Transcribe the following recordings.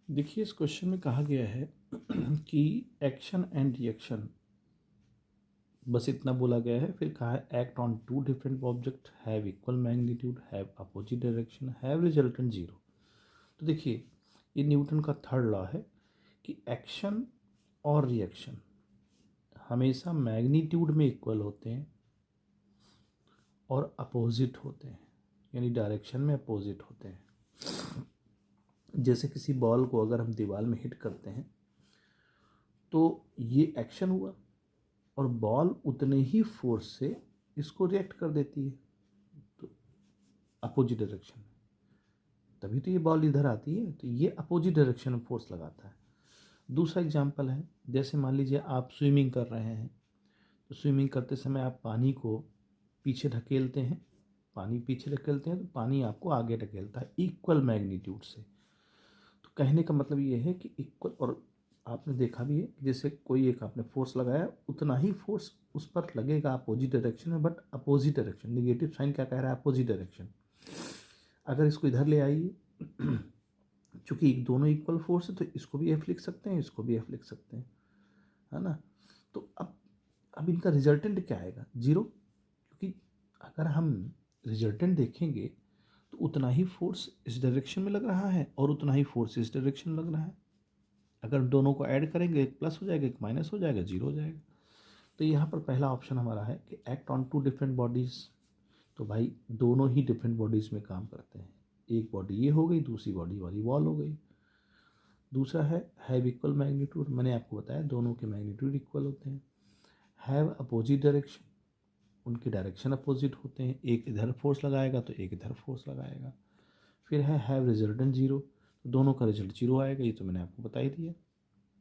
देखिए, इस क्वेश्चन में कहा गया है कि एक्शन एंड रिएक्शन, बस इतना बोला गया है। फिर कहा है act on two different object, have equal magnitude, have opposite direction, have resultant zero. तो देखिए, ये न्यूटन का थर्ड लॉ है कि एक्शन और रिएक्शन हमेशा मैग्नीट्यूड में इक्वल होते हैं और अपोजिट होते हैं, यानी डायरेक्शन में अपोजिट होते हैं। जैसे किसी बॉल को अगर हम दीवार में हिट करते हैं तो ये एक्शन हुआ और बॉल उतने ही फोर्स से इसको रिएक्ट कर देती है, तो अपोजिट डायरेक्शन में, तभी तो ये बॉल इधर आती है, तो ये अपोजिट डायरेक्शन में फोर्स लगाता है। दूसरा एग्जांपल है, जैसे मान लीजिए आप स्विमिंग कर रहे हैं, तो स्विमिंग करते समय आप पानी को पीछे ढकेलते हैं, पानी पीछे ढकेलते हैं तो पानी आपको आगे ढकेलता है इक्वल मैग्नीट्यूड से। तो कहने का मतलब ये है कि इक्वल, और आपने देखा भी है कि जैसे कोई एक आपने फोर्स लगाया, उतना ही फोर्स उस पर लगेगा अपोजिट डायरेक्शन में, but opposite direction, negative sign क्या कह रहा है, अपोजिट डायरेक्शन। अगर इसको इधर ले आइए, चूंकि दोनों इक्वल फोर्स है तो इसको भी एफ लिख सकते हैं, इसको भी एफ लिख सकते हैं, है ना। तो अब इनका रिजल्टेंट क्या आएगा, जीरो, क्योंकि अगर हम रिजल्टेंट देखेंगे तो उतना ही फोर्स इस डायरेक्शन में लग रहा है और उतना ही फोर्स इस डायरेक्शन में लग रहा है। अगर दोनों को ऐड करेंगे, एक प्लस हो जाएगा, एक माइनस हो जाएगा, जीरो हो जाएगा। तो यहाँ पर पहला ऑप्शन हमारा है कि act on two different bodies. तो भाई दोनों ही डिफरेंट बॉडीज़ में काम करते हैं, एक बॉडी ये हो गई, दूसरी बॉडी वाली वॉल हो गई। दूसरा है हैव इक्वल मैग्नीट्यूड, मैंने आपको बताया दोनों के मैग्नीट्यूड इक्वल होते हैं। हैव अपोजिट डायरेक्शन, उनके डायरेक्शन अपोजिट होते हैं, एक इधर फोर्स लगाएगा तो एक इधर फोर्स लगाएगा। फिर है हैव रिजल्टेंट जीरो, तो दोनों का रिजल्ट जीरो आएगा, ये तो मैंने आपको बता ही दिया।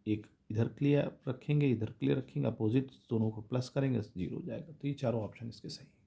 एक इधर क्लियर रखेंगे, इधर क्लियर रखेंगे, अपोजिट दोनों को प्लस करेंगे, जीरो हो जाएगा। तो ये चारों ऑप्शन इसके सही हैं।